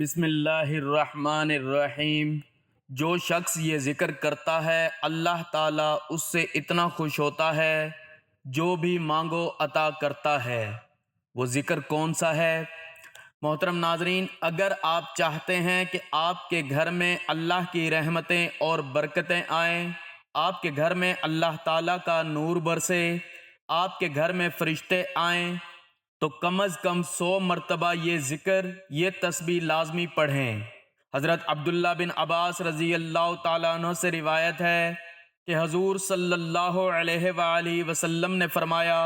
بسم اللہ الرحمن الرحیم۔ جو شخص یہ ذکر کرتا ہے اللہ تعالیٰ اس سے اتنا خوش ہوتا ہے جو بھی مانگو عطا کرتا ہے۔ وہ ذکر کون سا ہے؟ محترم ناظرین، اگر آپ چاہتے ہیں کہ آپ کے گھر میں اللہ کی رحمتیں اور برکتیں آئیں، آپ کے گھر میں اللہ تعالیٰ کا نور برسے، آپ کے گھر میں فرشتے آئیں، تو کم از کم 100 مرتبہ یہ ذکر، یہ تسبیح لازمی پڑھیں۔ حضرت عبداللہ بن عباس رضی اللہ تعالیٰ عنہ سے روایت ہے کہ حضور صلی اللہ علیہ وآلہ وسلم نے فرمایا،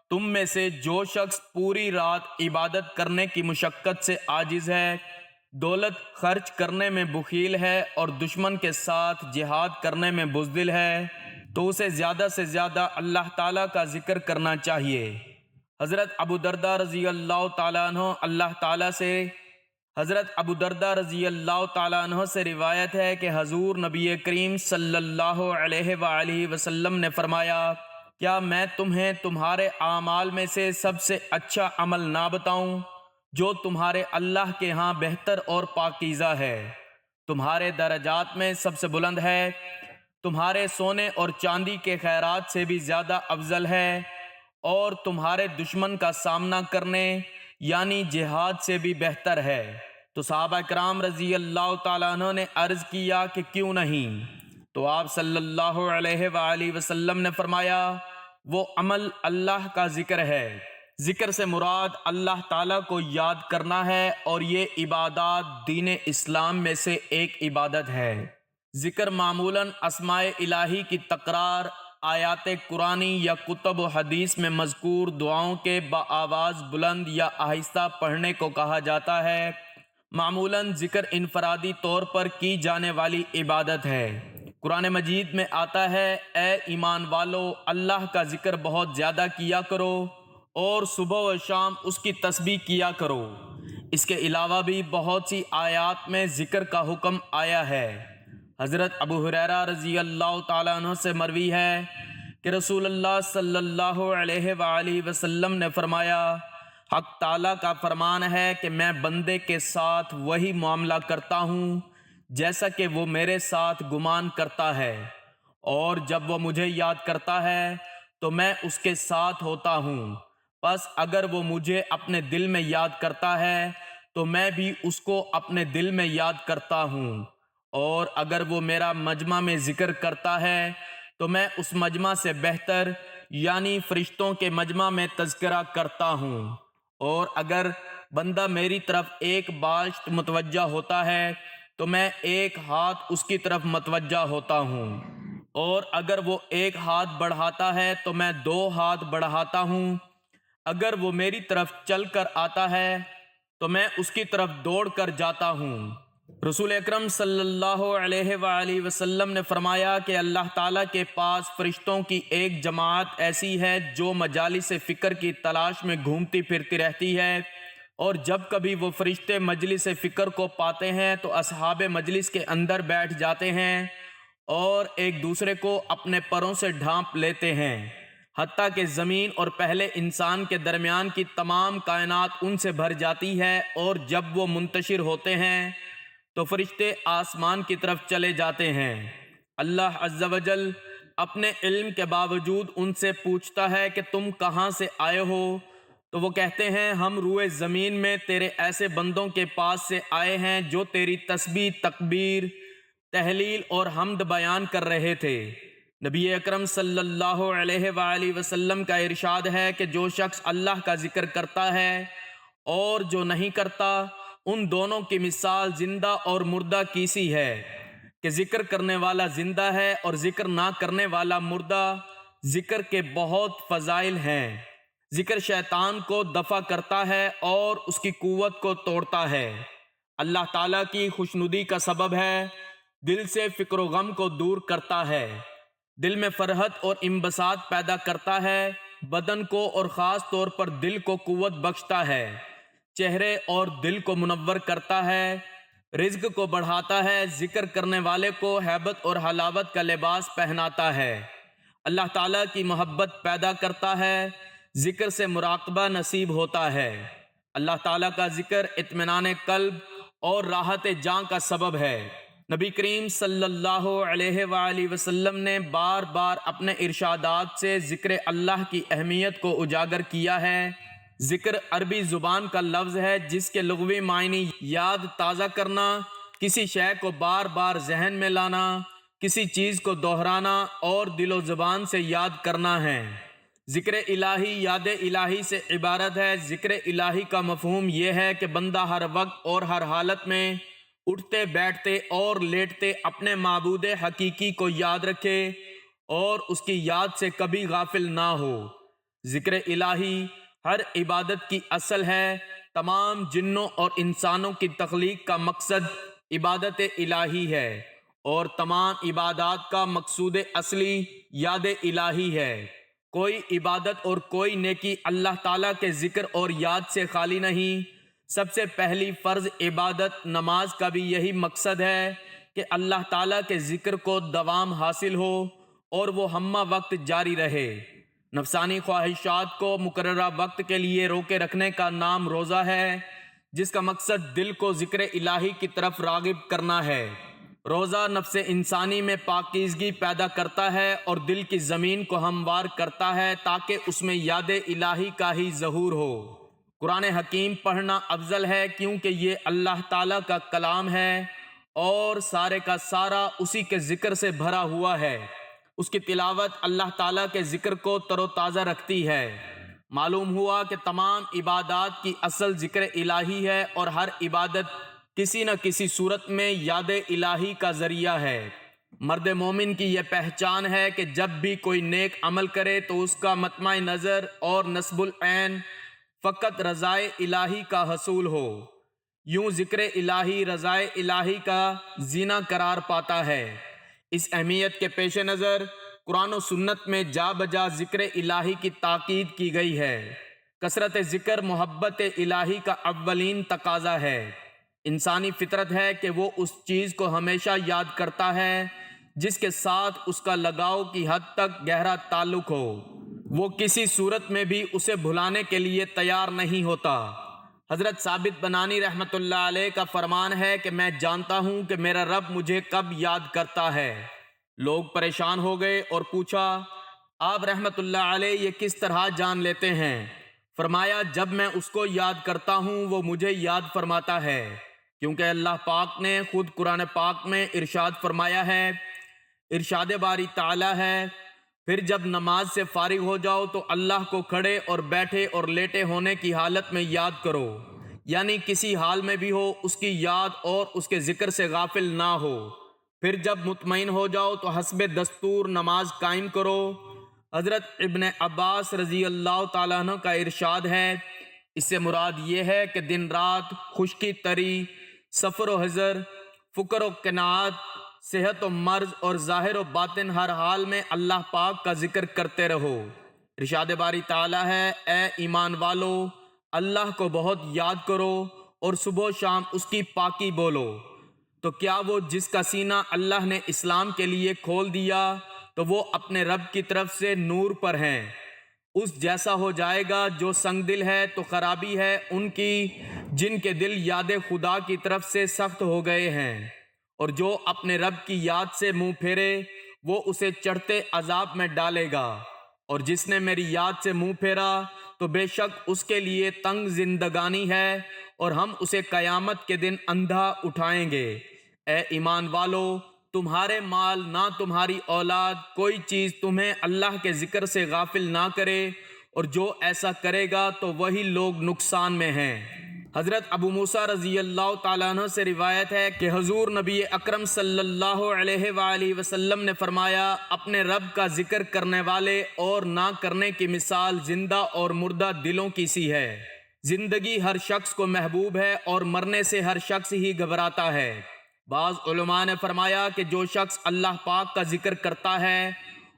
تم میں سے جو شخص پوری رات عبادت کرنے کی مشقت سے عاجز ہے، دولت خرچ کرنے میں بخیل ہے اور دشمن کے ساتھ جہاد کرنے میں بزدل ہے، تو اسے زیادہ سے زیادہ اللہ تعالیٰ کا ذکر کرنا چاہیے۔ حضرت ابو درداء رضی اللہ تعالیٰ عنہ سے روایت ہے کہ حضور نبی کریم صلی اللہ علیہ وآلہ وسلم نے فرمایا، کیا میں تمہیں تمہارے اعمال میں سے سب سے اچھا عمل نہ بتاؤں جو تمہارے اللہ کے ہاں بہتر اور پاکیزہ ہے، تمہارے درجات میں سب سے بلند ہے، تمہارے سونے اور چاندی کے خیرات سے بھی زیادہ افضل ہے، اور تمہارے دشمن کا سامنا کرنے یعنی جہاد سے بھی بہتر ہے؟ تو صحابہ کرام رضی اللہ تعالیٰ عنہ نے عرض کیا کہ کیوں نہیں؟ تو آپ صلی اللہ علیہ وآلہ وسلم نے فرمایا، وہ عمل اللہ کا ذکر ہے۔ ذکر سے مراد اللہ تعالیٰ کو یاد کرنا ہے، اور یہ عبادات دین اسلام میں سے ایک عبادت ہے۔ ذکر معمولاً اسماء الہی کی تکرار، آیات قرآنی یا کتب و حدیث میں مذکور دعاؤں کے بآواز بلند یا آہستہ پڑھنے کو کہا جاتا ہے۔ معمولاً ذکر انفرادی طور پر کی جانے والی عبادت ہے۔ قرآن مجید میں آتا ہے، اے ایمان والو، اللہ کا ذکر بہت زیادہ کیا کرو اور صبح و شام اس کی تسبیح کیا کرو۔ اس کے علاوہ بھی بہت سی آیات میں ذکر کا حکم آیا ہے۔ حضرت ابو ہریرہ رضی اللہ تعالیٰ عنہ سے مروی ہے کہ رسول اللہ صلی اللہ علیہ وآلہ وسلم نے فرمایا، حق تعالیٰ کا فرمان ہے کہ میں بندے کے ساتھ وہی معاملہ کرتا ہوں جیسا کہ وہ میرے ساتھ گمان کرتا ہے، اور جب وہ مجھے یاد کرتا ہے تو میں اس کے ساتھ ہوتا ہوں، پس اگر وہ مجھے اپنے دل میں یاد کرتا ہے تو میں بھی اس کو اپنے دل میں یاد کرتا ہوں، اور اگر وہ میرا مجمع میں ذکر کرتا ہے تو میں اس مجمع سے بہتر یعنی فرشتوں کے مجمع میں تذکرہ کرتا ہوں، اور اگر بندہ میری طرف ایک باشت متوجہ ہوتا ہے تو میں ایک ہاتھ اس کی طرف متوجہ ہوتا ہوں، اور اگر وہ ایک ہاتھ بڑھاتا ہے تو میں 2 ہاتھ بڑھاتا ہوں، اگر وہ میری طرف چل کر آتا ہے تو میں اس کی طرف دوڑ کر جاتا ہوں۔ رسول اکرم صلی اللہ علیہ وآلہ وسلم نے فرمایا کہ اللہ تعالیٰ کے پاس فرشتوں کی ایک جماعت ایسی ہے جو مجالس فکر کی تلاش میں گھومتی پھرتی رہتی ہے، اور جب کبھی وہ فرشتے مجلس فکر کو پاتے ہیں تو اصحاب مجلس کے اندر بیٹھ جاتے ہیں اور ایک دوسرے کو اپنے پروں سے ڈھانپ لیتے ہیں، حتیٰ کہ زمین اور پہلے انسان کے درمیان کی تمام کائنات ان سے بھر جاتی ہے، اور جب وہ منتشر ہوتے ہیں تو فرشتے آسمان کی طرف چلے جاتے ہیں۔ اللہ عز و جل اپنے علم کے باوجود ان سے پوچھتا ہے کہ تم کہاں سے آئے ہو؟ تو وہ کہتے ہیں، ہم روئے زمین میں تیرے ایسے بندوں کے پاس سے آئے ہیں جو تیری تسبیح، تکبیر، تحلیل اور حمد بیان کر رہے تھے۔ نبی اکرم صلی اللہ علیہ وآلہ وسلم کا ارشاد ہے کہ جو شخص اللہ کا ذکر کرتا ہے اور جو نہیں کرتا، ان دونوں کی مثال زندہ اور مردہ کی سی ہے کہ ذکر کرنے والا زندہ ہے اور ذکر نہ کرنے والا مردہ۔ ذکر کے بہت فضائل ہیں۔ ذکر شیطان کو دفع کرتا ہے اور اس کی قوت کو توڑتا ہے، اللہ تعالیٰ کی خوشنودی کا سبب ہے، دل سے فکر و غم کو دور کرتا ہے، دل میں فرحت اور انبساط پیدا کرتا ہے، بدن کو اور خاص طور پر دل کو قوت بخشتا ہے، چہرے اور دل کو منور کرتا ہے، رزق کو بڑھاتا ہے، ذکر کرنے والے کو ہیبت اور حلاوت کا لباس پہناتا ہے، اللہ تعالیٰ کی محبت پیدا کرتا ہے، ذکر سے مراقبہ نصیب ہوتا ہے، اللہ تعالیٰ کا ذکر اطمینان قلب اور راحت جاں کا سبب ہے۔ نبی کریم صلی اللہ علیہ وآلہ وسلم نے بار بار اپنے ارشادات سے ذکر اللہ کی اہمیت کو اجاگر کیا ہے۔ ذکر عربی زبان کا لفظ ہے جس کے لغوی معنی یاد تازہ کرنا، کسی شے کو بار بار ذہن میں لانا، کسی چیز کو دہرانا اور دل و زبان سے یاد کرنا ہے۔ ذکر الہی یاد الہی سے عبارت ہے۔ ذکر الہی کا مفہوم یہ ہے کہ بندہ ہر وقت اور ہر حالت میں اٹھتے بیٹھتے اور لیٹتے اپنے معبود حقیقی کو یاد رکھے اور اس کی یاد سے کبھی غافل نہ ہو۔ ذکر الہی ہر عبادت کی اصل ہے۔ تمام جنوں اور انسانوں کی تخلیق کا مقصد عبادت الہی ہے اور تمام عبادات کا مقصود اصلی یاد الہی ہے۔ کوئی عبادت اور کوئی نیکی اللہ تعالیٰ کے ذکر اور یاد سے خالی نہیں۔ سب سے پہلی فرض عبادت نماز کا بھی یہی مقصد ہے کہ اللہ تعالیٰ کے ذکر کو دوام حاصل ہو اور وہ ہمہ وقت جاری رہے۔ نفسانی خواہشات کو مقررہ وقت کے لیے روکے رکھنے کا نام روزہ ہے، جس کا مقصد دل کو ذکر الہی کی طرف راغب کرنا ہے۔ روزہ نفس انسانی میں پاکیزگی پیدا کرتا ہے اور دل کی زمین کو ہموار کرتا ہے تاکہ اس میں یاد الہی کا ہی ظہور ہو۔ قرآن حکیم پڑھنا افضل ہے کیونکہ یہ اللہ تعالیٰ کا کلام ہے اور سارے کا سارا اسی کے ذکر سے بھرا ہوا ہے۔ اس کی تلاوت اللہ تعالیٰ کے ذکر کو تر و تازہ رکھتی ہے۔ معلوم ہوا کہ تمام عبادات کی اصل ذکر الہی ہے اور ہر عبادت کسی نہ کسی صورت میں یاد الہی کا ذریعہ ہے۔ مرد مومن کی یہ پہچان ہے کہ جب بھی کوئی نیک عمل کرے تو اس کا مطمع نظر اور نصب العین فقط رضائے الہی کا حصول ہو۔ یوں ذکر الہی رضائے الہی کا زینہ قرار پاتا ہے۔ اس اہمیت کے پیش نظر قرآن و سنت میں جا بجا ذکر الہی کی تاکید کی گئی ہے۔ کثرت ذکر محبت الہی کا اولین تقاضا ہے۔ انسانی فطرت ہے کہ وہ اس چیز کو ہمیشہ یاد کرتا ہے جس کے ساتھ اس کا لگاؤ کی حد تک گہرا تعلق ہو۔ وہ کسی صورت میں بھی اسے بھلانے کے لیے تیار نہیں ہوتا۔ حضرت ثابت بنانی رحمۃ اللہ علیہ کا فرمان ہے کہ میں جانتا ہوں کہ میرا رب مجھے کب یاد کرتا ہے۔ لوگ پریشان ہو گئے اور پوچھا، آپ رحمۃ اللہ علیہ یہ کس طرح جان لیتے ہیں؟ فرمایا، جب میں اس کو یاد کرتا ہوں وہ مجھے یاد فرماتا ہے، کیونکہ اللہ پاک نے خود قرآن پاک میں ارشاد فرمایا ہے۔ ارشاد باری تعالیٰ ہے، پھر جب نماز سے فارغ ہو جاؤ تو اللہ کو کھڑے اور بیٹھے اور لیٹے ہونے کی حالت میں یاد کرو، یعنی کسی حال میں بھی ہو اس کی یاد اور اس کے ذکر سے غافل نہ ہو۔ پھر جب مطمئن ہو جاؤ تو حسب دستور نماز قائم کرو۔ حضرت ابن عباس رضی اللہ تعالیٰ عنہ کا ارشاد ہے، اس سے مراد یہ ہے کہ دن رات، خشکی تری، سفر و حضر، فقر و قناعت، صحت و مرض اور ظاہر و باطن ہر حال میں اللہ پاک کا ذکر کرتے رہو۔ ارشاد باری تعالیٰ ہے، اے ایمان والو، اللہ کو بہت یاد کرو اور صبح و شام اس کی پاکی بولو۔ تو کیا وہ جس کا سینہ اللہ نے اسلام کے لیے کھول دیا تو وہ اپنے رب کی طرف سے نور پر ہیں، اس جیسا ہو جائے گا۔ جو سنگ دل ہے تو خرابی ہے ان کی جن کے دل یاد خدا کی طرف سے سخت ہو گئے ہیں، اور جو اپنے رب کی یاد سے منہ پھیرے وہ اسے چڑھتے عذاب میں ڈالے گا، اور جس نے میری یاد سے منہ پھیرا تو بے شک اس کے لیے تنگ زندگانی ہے اور ہم اسے قیامت کے دن اندھا اٹھائیں گے۔ اے ایمان والو، تمہارے مال نہ تمہاری اولاد کوئی چیز تمہیں اللہ کے ذکر سے غافل نہ کرے، اور جو ایسا کرے گا تو وہی لوگ نقصان میں ہیں۔ حضرت ابو موسیٰ رضی اللہ تعالیٰ عنہ سے روایت ہے کہ حضور نبی اکرم صلی اللہ علیہ وآلہ وسلم نے فرمایا، اپنے رب کا ذکر کرنے والے اور نہ کرنے کی مثال زندہ اور مردہ دلوں کی سی ہے۔ زندگی ہر شخص کو محبوب ہے اور مرنے سے ہر شخص ہی گھبراتا ہے۔ بعض علماء نے فرمایا کہ جو شخص اللہ پاک کا ذکر کرتا ہے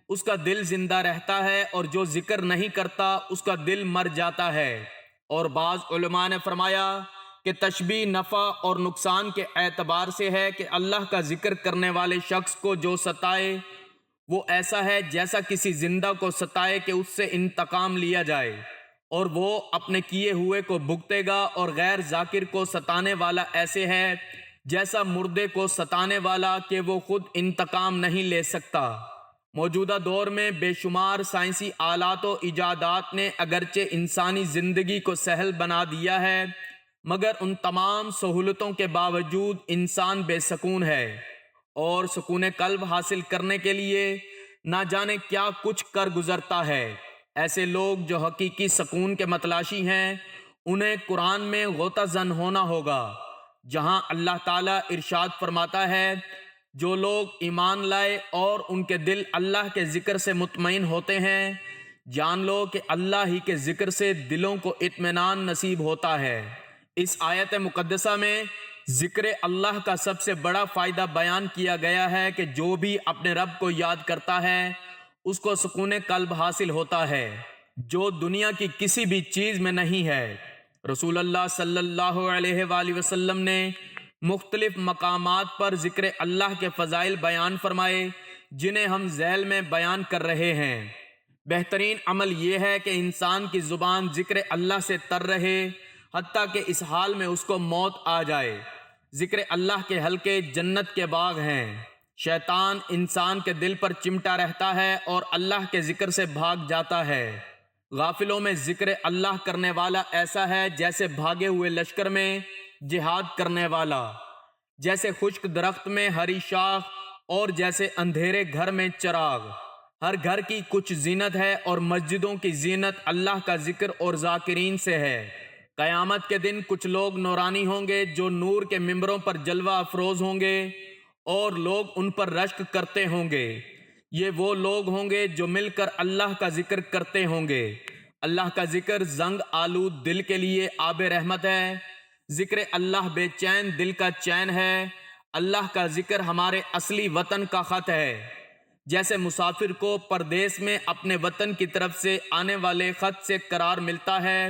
اس کا دل زندہ رہتا ہے، اور جو ذکر نہیں کرتا اس کا دل مر جاتا ہے۔ اور بعض علماء نے فرمایا کہ تشبیہ نفع اور نقصان کے اعتبار سے ہے کہ اللہ کا ذکر کرنے والے شخص کو جو ستائے وہ ایسا ہے جیسا کسی زندہ کو ستائے کہ اس سے انتقام لیا جائے، اور وہ اپنے کیے ہوئے کو بھگتے گا، اور غیر ذاکر کو ستانے والا ایسے ہے جیسا مردے کو ستانے والا کہ وہ خود انتقام نہیں لے سکتا۔ موجودہ دور میں بے شمار سائنسی آلات و ایجادات نے اگرچہ انسانی زندگی کو سہل بنا دیا ہے، مگر ان تمام سہولتوں کے باوجود انسان بے سکون ہے، اور سکون قلب حاصل کرنے کے لیے نہ جانے کیا کچھ کر گزرتا ہے۔ ایسے لوگ جو حقیقی سکون کے متلاشی ہیں، انہیں قرآن میں غوطہ زن ہونا ہوگا، جہاں اللہ تعالیٰ ارشاد فرماتا ہے، جو لوگ ایمان لائے اور ان کے دل اللہ کے ذکر سے مطمئن ہوتے ہیں، جان لو کہ اللہ ہی کے ذکر سے دلوں کو اطمینان نصیب ہوتا ہے۔ اس آیت مقدسہ میں ذکر اللہ کا سب سے بڑا فائدہ بیان کیا گیا ہے کہ جو بھی اپنے رب کو یاد کرتا ہے اس کو سکون قلب حاصل ہوتا ہے، جو دنیا کی کسی بھی چیز میں نہیں ہے۔ رسول اللہ صلی اللہ علیہ وآلہ وسلم نے مختلف مقامات پر ذکر اللہ کے فضائل بیان فرمائے، جنہیں ہم ذیل میں بیان کر رہے ہیں۔ بہترین عمل یہ ہے کہ انسان کی زبان ذکر اللہ سے تر رہے، حتیٰ کہ اس حال میں اس کو موت آ جائے۔ ذکر اللہ کے حلقے جنت کے باغ ہیں۔ شیطان انسان کے دل پر چمٹا رہتا ہے اور اللہ کے ذکر سے بھاگ جاتا ہے۔ غافلوں میں ذکر اللہ کرنے والا ایسا ہے جیسے بھاگے ہوئے لشکر میں جہاد کرنے والا، جیسے خشک درخت میں ہری شاخ، اور جیسے اندھیرے گھر میں چراغ۔ ہر گھر کی کچھ زینت ہے، اور مسجدوں کی زینت اللہ کا ذکر اور ذاکرین سے ہے۔ قیامت کے دن کچھ لوگ نورانی ہوں گے جو نور کے ممبروں پر جلوہ افروز ہوں گے، اور لوگ ان پر رشک کرتے ہوں گے۔ یہ وہ لوگ ہوں گے جو مل کر اللہ کا ذکر کرتے ہوں گے۔ اللہ کا ذکر زنگ آلود دل کے لیے آب رحمت ہے۔ ذکر اللہ بے چین دل کا چین ہے۔ اللہ کا ذکر ہمارے اصلی وطن کا خط ہے۔ جیسے مسافر کو پردیس میں اپنے وطن کی طرف سے آنے والے خط سے قرار ملتا ہے،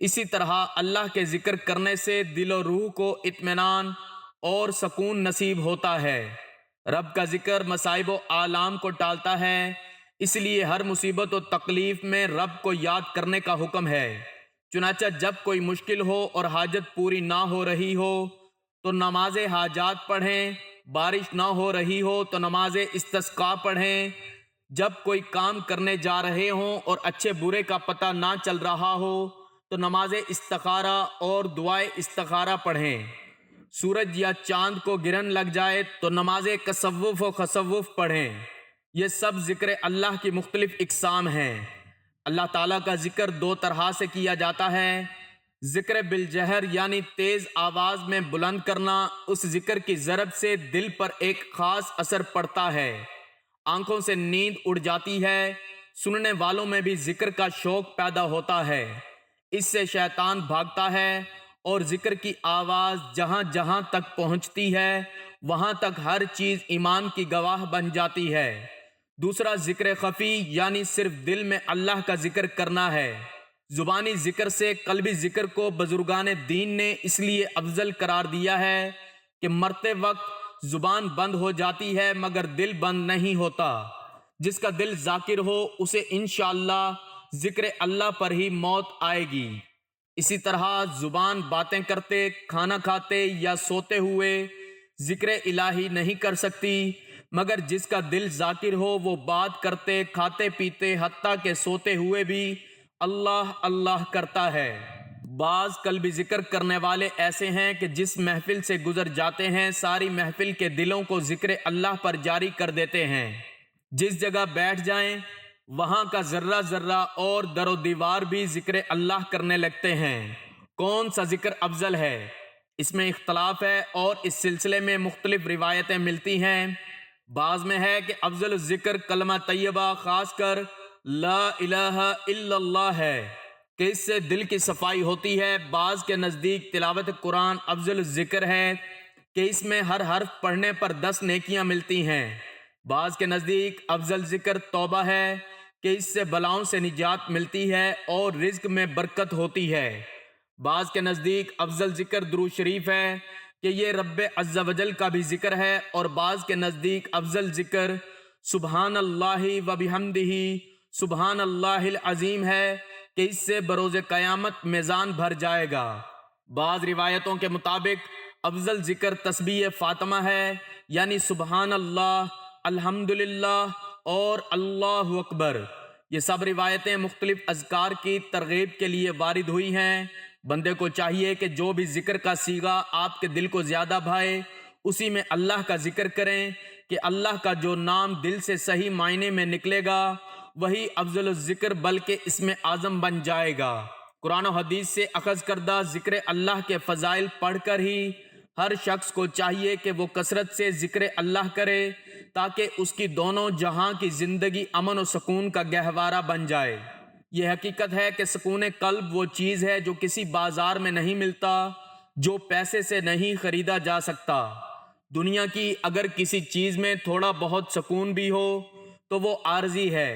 اسی طرح اللہ کے ذکر کرنے سے دل و روح کو اطمینان اور سکون نصیب ہوتا ہے۔ رب کا ذکر مصائب و آلام کو ٹالتا ہے، اس لیے ہر مصیبت و تکلیف میں رب کو یاد کرنے کا حکم ہے۔ چنانچہ جب کوئی مشکل ہو اور حاجت پوری نہ ہو رہی ہو تو نماز حاجات پڑھیں، بارش نہ ہو رہی ہو تو نماز استسقاء پڑھیں، جب کوئی کام کرنے جا رہے ہوں اور اچھے برے کا پتہ نہ چل رہا ہو تو نماز استخارہ اور دعائے استخارہ پڑھیں، سورج یا چاند کو گرہن لگ جائے تو نماز تصوف و خصوف پڑھیں۔ یہ سب ذکر اللہ کی مختلف اقسام ہیں۔ اللہ تعالیٰ کا ذکر دو طرح سے کیا جاتا ہے۔ ذکر بالجہر یعنی تیز آواز میں بلند کرنا، اس ذکر کی ضرب سے دل پر ایک خاص اثر پڑتا ہے، آنکھوں سے نیند اڑ جاتی ہے، سننے والوں میں بھی ذکر کا شوق پیدا ہوتا ہے، اس سے شیطان بھاگتا ہے، اور ذکر کی آواز جہاں جہاں تک پہنچتی ہے وہاں تک ہر چیز ایمان کی گواہ بن جاتی ہے۔ دوسرا ذکر خفی یعنی صرف دل میں اللہ کا ذکر کرنا ہے۔ زبانی ذکر سے قلبی ذکر کو بزرگان دین نے اس لیے افضل قرار دیا ہے کہ مرتے وقت زبان بند ہو جاتی ہے مگر دل بند نہیں ہوتا۔ جس کا دل ذاکر ہو اسے انشاءاللہ ذکر اللہ پر ہی موت آئے گی۔ اسی طرح زبان باتیں کرتے، کھانا کھاتے یا سوتے ہوئے ذکر الہی نہیں کر سکتی، مگر جس کا دل ذاکر ہو وہ بات کرتے، کھاتے پیتے، حتیٰ کہ سوتے ہوئے بھی اللہ اللہ کرتا ہے۔ بعض قلبی ذکر کرنے والے ایسے ہیں کہ جس محفل سے گزر جاتے ہیں ساری محفل کے دلوں کو ذکر اللہ پر جاری کر دیتے ہیں۔ جس جگہ بیٹھ جائیں وہاں کا ذرہ ذرہ اور در و دیوار بھی ذکر اللہ کرنے لگتے ہیں۔ کون سا ذکر افضل ہے؟ اس میں اختلاف ہے اور اس سلسلے میں مختلف روایتیں ملتی ہیں۔ بعض میں ہے کہ افضل الذکر کلمہ طیبہ خاص کر لا الہ الا اللہ ہے کہ اس سے دل کی صفائی ہوتی ہے۔ بعض کے نزدیک تلاوت قرآن افضل الذکر ہے کہ اس میں ہر حرف پڑھنے پر 10 نیکیاں ملتی ہیں۔ بعض کے نزدیک افضل ذکر توبہ ہے کہ اس سے بلاؤں سے نجات ملتی ہے اور رزق میں برکت ہوتی ہے۔ بعض کے نزدیک افضل ذکر درود شریف ہے کہ یہ رب عز و جل کا بھی ذکر ہے، اور بعض کے نزدیک افضل ذکر سبحان اللہ و بحمدہ سبحان اللہ العظیم ہے کہ کہ اس سے بروز قیامت میزان بھر جائے گا۔ بعض روایتوں کے مطابق افضل ذکر تسبیح فاطمہ ہے، یعنی سبحان اللہ، الحمدللہ اور اللہ اکبر۔ یہ سب روایتیں مختلف اذکار کی ترغیب کے لیے وارد ہوئی ہیں۔ بندے کو چاہیے کہ جو بھی ذکر کا صیغہ آپ کے دل کو زیادہ بھائے اسی میں اللہ کا ذکر کریں، کہ اللہ کا جو نام دل سے صحیح معنی میں نکلے گا وہی افضل الذکر بلکہ اسم اعظم بن جائے گا۔ قرآن و حدیث سے اخذ کردہ ذکر اللہ کے فضائل پڑھ کر ہی ہر شخص کو چاہیے کہ وہ کثرت سے ذکر اللہ کرے تاکہ اس کی دونوں جہاں کی زندگی امن و سکون کا گہوارہ بن جائے۔ یہ حقیقت ہے کہ سکون قلب وہ چیز ہے جو کسی بازار میں نہیں ملتا، جو پیسے سے نہیں خریدا جا سکتا۔ دنیا کی اگر کسی چیز میں تھوڑا بہت سکون بھی ہو تو وہ عارضی ہے،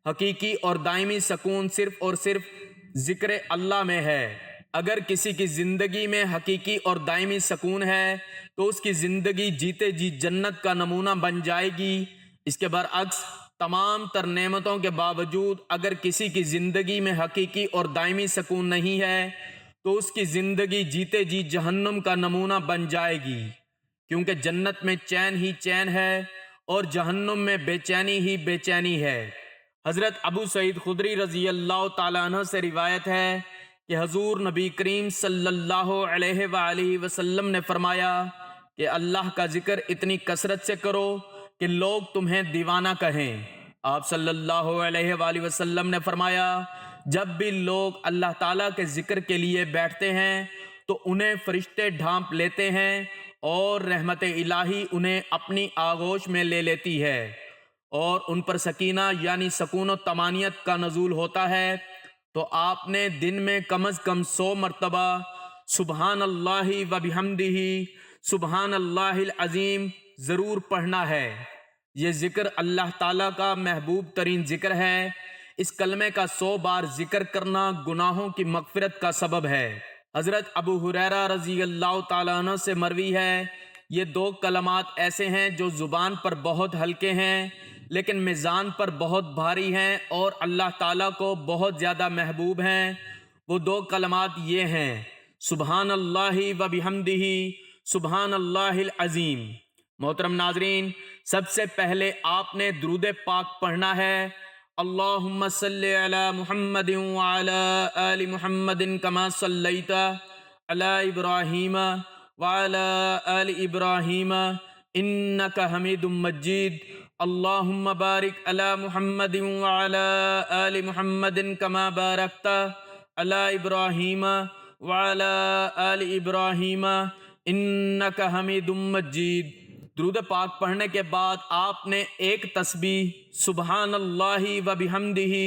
حقیقی اور دائمی سکون صرف اور صرف ذکر اللہ میں ہے۔ اگر کسی کی زندگی میں حقیقی اور دائمی سکون ہے تو اس کی زندگی جیتے جی جنت کا نمونہ بن جائے گی۔ اس کے برعکس تمام تر نعمتوں کے باوجود اگر کسی کی زندگی میں حقیقی اور دائمی سکون نہیں ہے تو اس کی زندگی جیتے جی جہنم کا نمونہ بن جائے گی، کیونکہ جنت میں چین ہی چین ہے اور جہنم میں بے چینی ہی بے چینی ہے۔ حضرت ابو سعید خدری رضی اللہ تعالیٰ عنہ سے روایت ہے کہ حضور نبی کریم صلی اللہ علیہ وآلہ وسلم نے فرمایا کہ اللہ کا ذکر اتنی کثرت سے کرو کہ لوگ تمہیں دیوانہ کہیں۔ آپ صلی اللہ علیہ وآلہ وسلم نے فرمایا جب بھی لوگ اللہ تعالیٰ کے ذکر کے لیے بیٹھتے ہیں تو انہیں فرشتے ڈھانپ لیتے ہیں اور رحمت الہی انہیں اپنی آغوش میں لے لیتی ہے اور ان پر سکینہ یعنی سکون و طمانینت کا نزول ہوتا ہے۔ تو آپ نے دن میں کم از کم 100 مرتبہ سبحان اللہ و بحمدہ سبحان اللہ العظیم ضرور پڑھنا ہے۔ یہ ذکر اللہ تعالیٰ کا محبوب ترین ذکر ہے۔ اس کلمے کا 100 بار ذکر کرنا گناہوں کی مغفرت کا سبب ہے۔ حضرت ابو ہریرہ رضی اللہ تعالیٰ عنہ سے مروی ہے، یہ 2 کلمات ایسے ہیں جو زبان پر بہت ہلکے ہیں لیکن میزان پر بہت بھاری ہیں اور اللہ تعالیٰ کو بہت زیادہ محبوب ہیں۔ وہ 2 کلمات یہ ہیں، سبحان اللہ و بحمدہ سبحان اللہ العظیم۔ محترم ناظرین، سب سے پہلے آپ نے درود پاک پڑھنا ہے، اللہم صلی علی محمد وعلی آل محمد کما صلیت علی ابراہیم وعلی آل ابراہیم انک حمید مجید، اللہم بارک علی محمد وعلی آل محمد کما بارکت علی ابراہیم وعلی آل ابراہیم انک حمید مجید۔ درود پاک پڑھنے کے بعد آپ نے ایک تسبیح سبحان اللہ و بحمدہ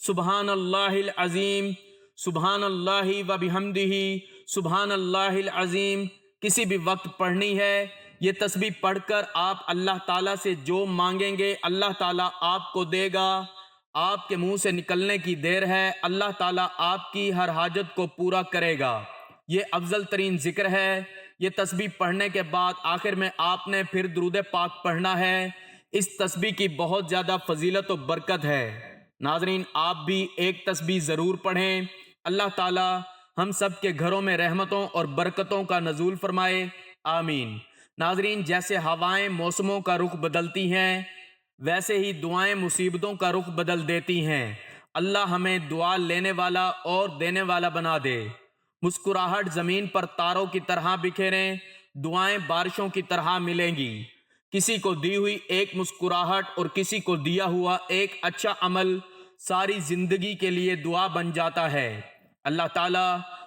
سبحان اللہ العظیم، سبحان اللہ و بحمدہ سبحان اللہ العظیم کسی بھی وقت پڑھنی ہے۔ یہ تسبیح پڑھ کر آپ اللہ تعالیٰ سے جو مانگیں گے اللہ تعالیٰ آپ کو دے گا۔ آپ کے منہ سے نکلنے کی دیر ہے، اللہ تعالیٰ آپ کی ہر حاجت کو پورا کرے گا۔ یہ افضل ترین ذکر ہے۔ یہ تسبیح پڑھنے کے بعد آخر میں آپ نے پھر درود پاک پڑھنا ہے۔ اس تسبیح کی بہت زیادہ فضیلت و برکت ہے۔ ناظرین، آپ بھی ایک تسبیح ضرور پڑھیں۔ اللہ تعالی ہم سب کے گھروں میں رحمتوں اور برکتوں کا نزول فرمائے، آمین۔ ناظرین، جیسے ہوائیں موسموں کا رخ بدلتی ہیں ویسے ہی دعائیں مصیبتوں کا رخ بدل دیتی ہیں۔ اللہ ہمیں دعا لینے والا اور دینے والا بنا دے۔ مسکراہٹ زمین پر تاروں کی طرح بکھیریں، دعائیں بارشوں کی طرح ملیں گی۔ کسی کو دی ہوئی ایک مسکراہٹ اور کسی کو دیا ہوا ایک اچھا عمل ساری زندگی کے لیے دعا بن جاتا ہے۔ اللہ تعالی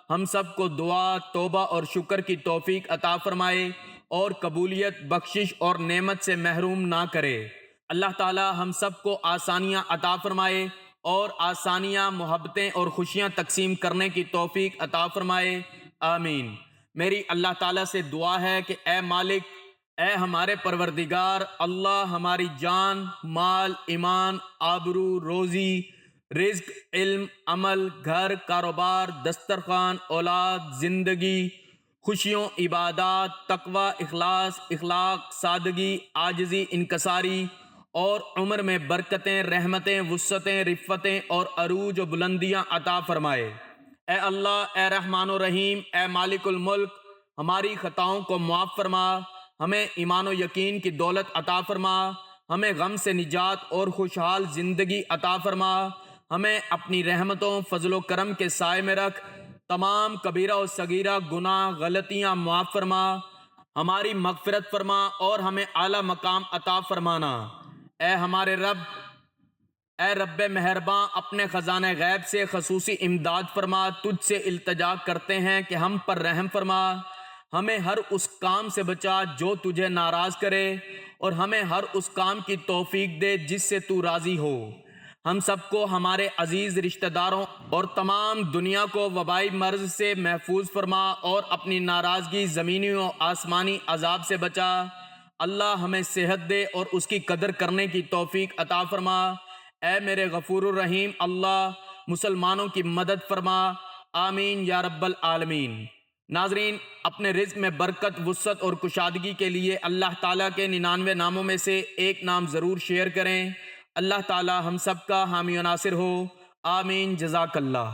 ہم سب کو دعا، توبہ اور شکر کی توفیق عطا فرمائے اور قبولیت، بخشش اور نعمت سے محروم نہ کرے۔ اللہ تعالی ہم سب کو آسانیاں عطا فرمائے اور آسانیاں، محبتیں اور خوشیاں تقسیم کرنے کی توفیق عطا فرمائے، آمین۔ میری اللہ تعالیٰ سے دعا ہے کہ اے مالک، اے ہمارے پروردگار اللہ، ہماری جان، مال، ایمان، آبرو، روزی، رزق، علم، عمل، گھر، کاروبار، دسترخوان، اولاد، زندگی، خوشیوں، عبادات، تقوی، اخلاص، اخلاق، سادگی، عاجزی، انکساری اور عمر میں برکتیں، رحمتیں، وسعتیں، رفتیں اور عروج و بلندیاں عطا فرمائے۔ اے اللہ، اے رحمان و رحیم، اے مالک الملک، ہماری خطاؤں کو معاف فرما، ہمیں ایمان و یقین کی دولت عطا فرما، ہمیں غم سے نجات اور خوشحال زندگی عطا فرما، ہمیں اپنی رحمتوں، فضل و کرم کے سائے میں رکھ، تمام کبیرہ و صغیرہ گناہ غلطیاں معاف فرما، ہماری مغفرت فرما اور ہمیں اعلیٰ مقام عطا فرمانا۔ اے ہمارے رب، اے رب مہرباں، اپنے خزانہ غیب سے خصوصی امداد فرما، تجھ سے التجا کرتے ہیں کہ ہم پر رحم فرما، ہمیں ہر اس کام سے بچا جو تجھے ناراض کرے، اور ہمیں ہر اس کام کی توفیق دے جس سے تو راضی ہو۔ ہم سب کو، ہمارے عزیز رشتہ داروں اور تمام دنیا کو وبائی مرض سے محفوظ فرما اور اپنی ناراضگی زمینی و آسمانی عذاب سے بچا۔ اللہ ہمیں صحت دے اور اس کی قدر کرنے کی توفیق عطا فرما۔ اے میرے غفور الرحیم اللہ، مسلمانوں کی مدد فرما، آمین یا رب العالمین۔ ناظرین، اپنے رزق میں برکت، وسعت اور کشادگی کے لیے اللہ تعالیٰ کے 99 ناموں میں سے ایک نام ضرور شیئر کریں۔ اللہ تعالیٰ ہم سب کا حامی و ناصر ہو، آمین، جزاک اللہ۔